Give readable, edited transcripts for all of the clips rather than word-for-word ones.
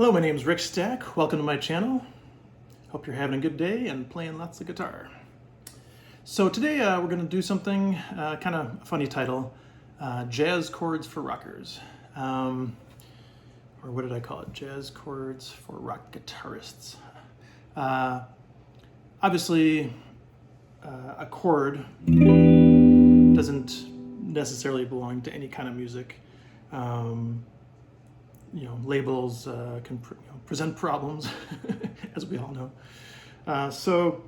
Hello, my name is Rick Stack. Welcome to my channel. Hope you're having a good day and playing lots of guitar. So today we're going to do something kind of a funny title, Jazz Chords for Rockers. Or what did I call it? Jazz Chords for Rock Guitarists. Obviously, a chord doesn't necessarily belong to any kind of music. Labels can present problems, as we all know. So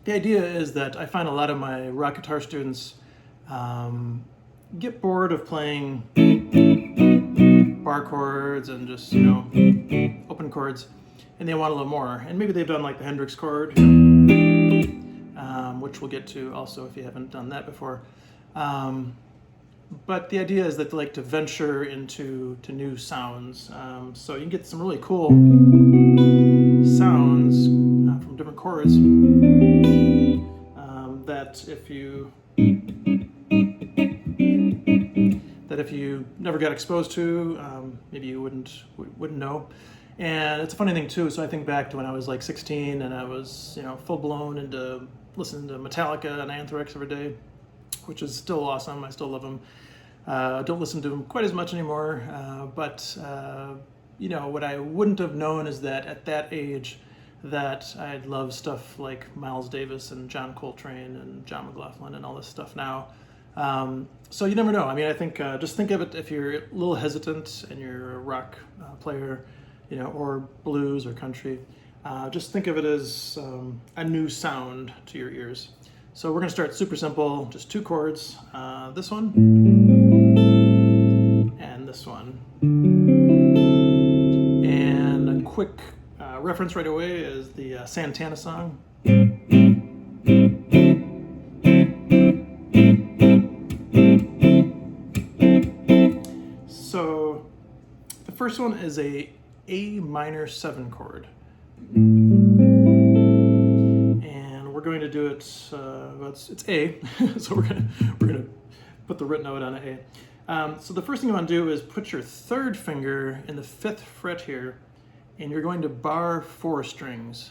the idea is that I find a lot of my rock guitar students get bored of playing bar chords and just, open chords, and they want a little more. And maybe they've done like the Hendrix chord, which we'll get to also if you haven't done that before. But the idea is that they like to venture into new sounds. So you can get some really cool sounds from different chords that if you never got exposed to, maybe you wouldn't know. And it's a funny thing too. So I think back to when I was like 16 and I was full blown into listening to Metallica and Anthrax every day, which is still awesome. I still love them. Don't listen to them quite as much anymore. But what I wouldn't have known is that at that age that I'd love stuff like Miles Davis and John Coltrane and John McLaughlin and all this stuff now. So you never know. I mean, I think just think of it if you're a little hesitant and you're a rock player, or blues or country. Just think of it as a new sound to your ears. So we're going to start super simple, just two chords, this one and this one. And a quick reference right away is the Santana song. So the first one is a minor 7 chord. We're going to do it, it's A, so we're gonna put the root note on an A. So the first thing you want to do is put your third finger in the 5th fret here, and you're going to bar 4 strings.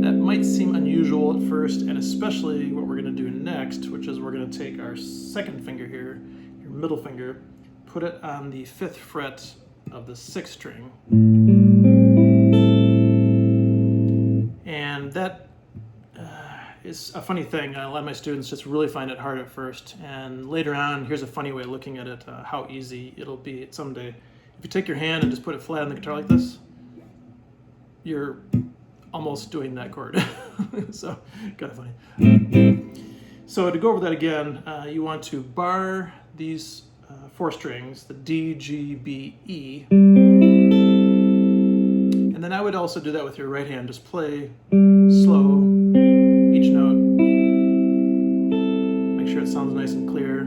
That might seem unusual at first, and especially what we're going to do next, which is we're going to take our second finger here, your middle finger, put it on the 5th fret of the 6th string. And that is a funny thing. A lot of my students just really find it hard at first. And later on, here's a funny way of looking at it, how easy it'll be someday. If you take your hand and just put it flat on the guitar like this, you're almost doing that chord. So, kind of funny. So to go over that again, you want to bar these 4 strings, the D, G, B, E. And then I would also do that with your right hand. Just play slow, each note. Make sure it sounds nice and clear.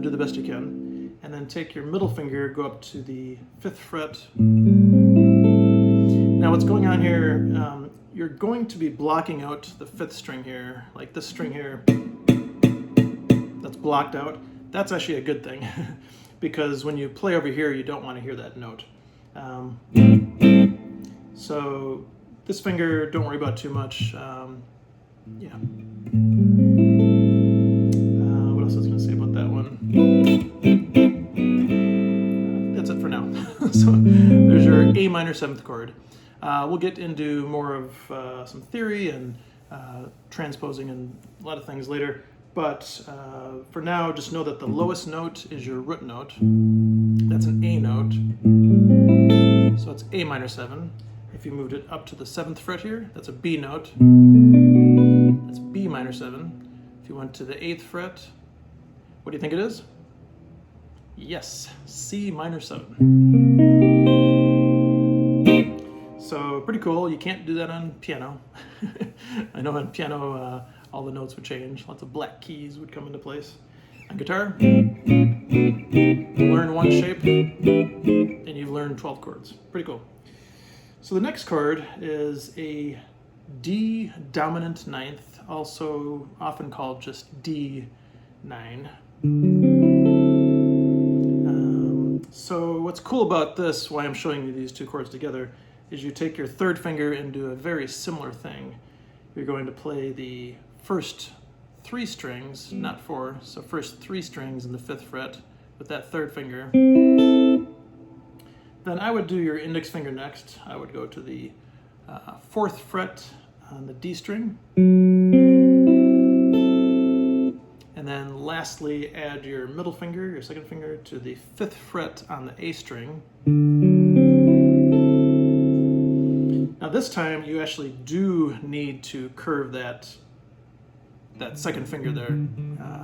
Do the best you can. And then take your middle finger, go up to the 5th fret. Now what's going on here, you're going to be blocking out the 5th string here, like this string here, that's blocked out. That's actually a good thing, because when you play over here, you don't want to hear that note. So this finger, don't worry about too much. What else was I going to say about that one? That's it for now. So there's your A minor 7th chord. We'll get into more of some theory and transposing and a lot of things later. But for now, just know that the lowest note is your root note. That's an A note. So it's A minor 7. If you moved it up to the 7th fret here, that's a B note. That's B minor 7. If you went to the 8th fret, what do you think it is? Yes, C minor 7. So pretty cool. You can't do that on piano. I know on piano all the notes would change. Lots of black keys would come into place. On guitar, learn one shape and you've learned 12 chords. Pretty cool. So the next chord is a D dominant 9th, also often called just D9. So what's cool about this, why I'm showing you these two chords together, is you take your third finger and do a very similar thing. You're going to play the first 3 strings, not 4, so first 3 strings in the 5th fret with that third finger. Then I would do your index finger next. I would go to the 4th fret on the D string. And then lastly, add your middle finger, your second finger, to the 5th fret on the A string. Now this time you actually do need to curve that second finger there.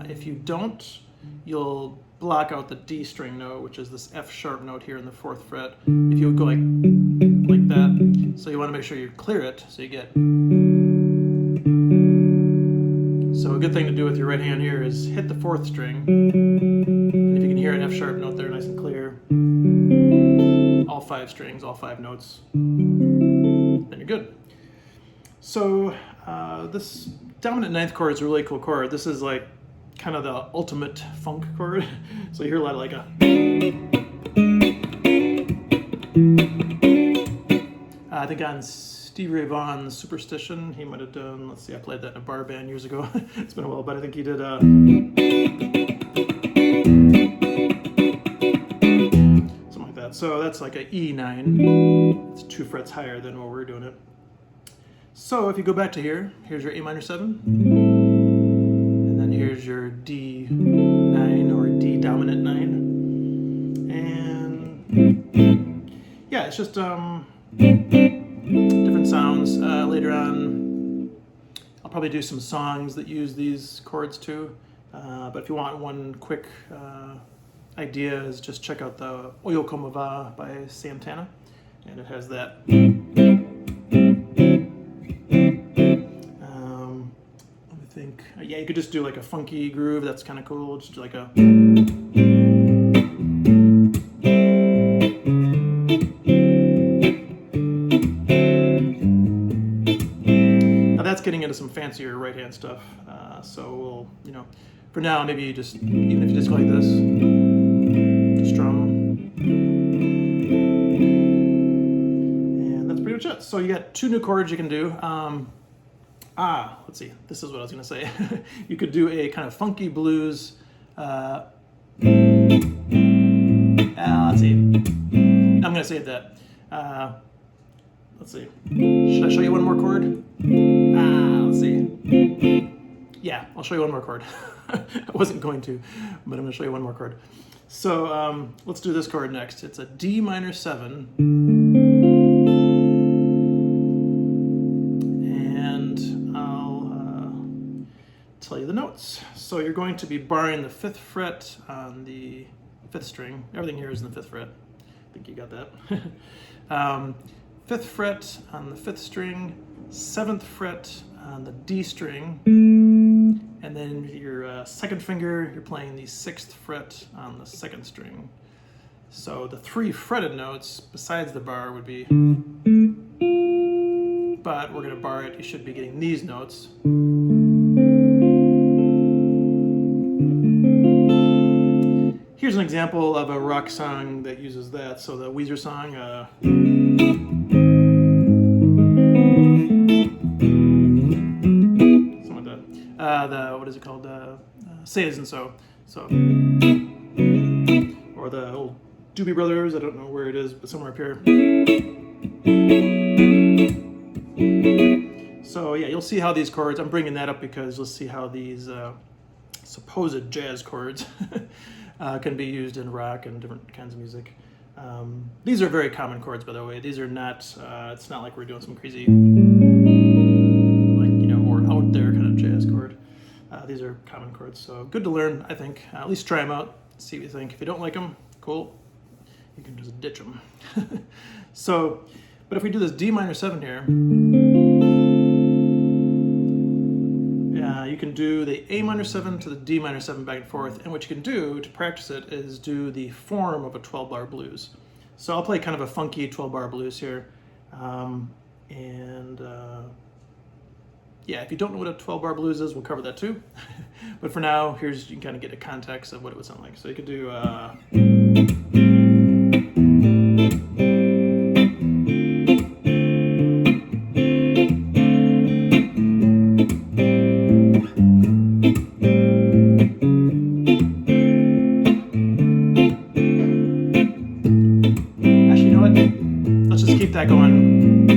If you don't, you'll block out the D string note, which is this F sharp note here in the 4th fret. If you would go like that, so you want to make sure you clear it, so you get. So a good thing to do with your right hand here is hit the 4th string, and if you can hear an F sharp note there nice and clear, all 5 strings, all 5 notes, then you're good. So this dominant 9th chord is a really cool chord. This is like kind of the ultimate funk chord. So you hear a lot of like a. I think on Stevie Ray Vaughan's Superstition, he might have done, let's see, I played that in a bar band years ago. It's been a while, but I think he did something like that. So that's like a E9. It's 2 frets higher than what we're doing it. So if you go back to here, here's your A minor 7. And then here's your D9 or D dominant 9. And yeah, it's just different sounds. Later on, I'll probably do some songs that use these chords too. But if you want one quick idea, is just check out the Oyo Como Va by Santana, and it has that. Let me think. Yeah, you could just do like a funky groove. That's kind of cool. Just do like a. That's getting into some fancier right hand stuff. So we'll, for now, maybe you just, even if you just go like this, just strum. And that's pretty much it. So you got 2 new chords you can do. Let's see, this is what I was gonna say. You could do a kind of funky blues. Let's see, I'm gonna save that. Let's see, should I show you one more chord? Let's see. Yeah, I'll show you one more chord. I wasn't going to, but I'm going to show you one more chord. So let's do this chord next. It's a D minor 7. And I'll tell you the notes. So you're going to be barring the 5th fret on the 5th string. Everything here is in the 5th fret. I think you got that. 5th fret on the 5th string, 7th fret on the D string, and then your 2nd finger, you're playing the 6th fret on the 2nd string. So the 3 fretted notes besides the bar would be, but we're going to bar it. You should be getting these notes. Here's an example of a rock song that uses that. So the Weezer song, something like that. What is it called? Say It Isn't So. Or the old Doobie Brothers, I don't know where it is, but somewhere up here. So yeah, you'll see how these chords, I'm bringing that up because you'll see how these supposed jazz chords can be used in rock and different kinds of music. These are very common chords, by the way. These are not, it's not like we're doing some crazy, more out there kind of jazz chord. These are common chords, so good to learn, I think. At least try them out, see what you think. If you don't like them, cool. You can just ditch them. So, but if we do this D minor 7 here, you can do the A minor 7 to the D minor 7 back and forth, and what you can do to practice it is do the form of a 12-bar blues. So I'll play kind of a funky 12-bar blues here, yeah, if you don't know what a 12-bar blues is, we'll cover that too. But for now, you can kind of get a context of what it would sound like. So you could do that going.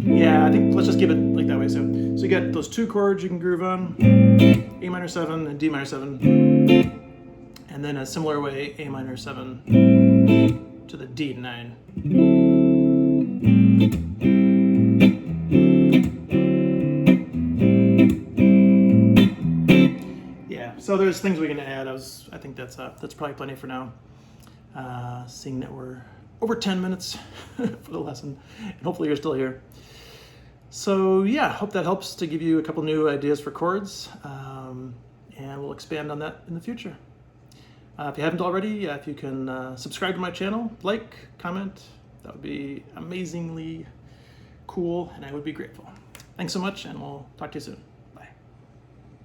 Yeah, I think let's just keep it like that way. So you get those 2 chords you can groove on, A minor 7 and D minor 7, and then a similar way, A minor 7 to the D9. Yeah, so there's things we can add. I think that's probably plenty for now. Seeing that we're over 10 minutes for the lesson, and hopefully you're still here. So yeah, hope that helps to give you a couple new ideas for chords, and we'll expand on that in the future. If you haven't already, if you can subscribe to my channel, like, comment, that would be amazingly cool, and I would be grateful. Thanks so much, and we'll talk to you soon.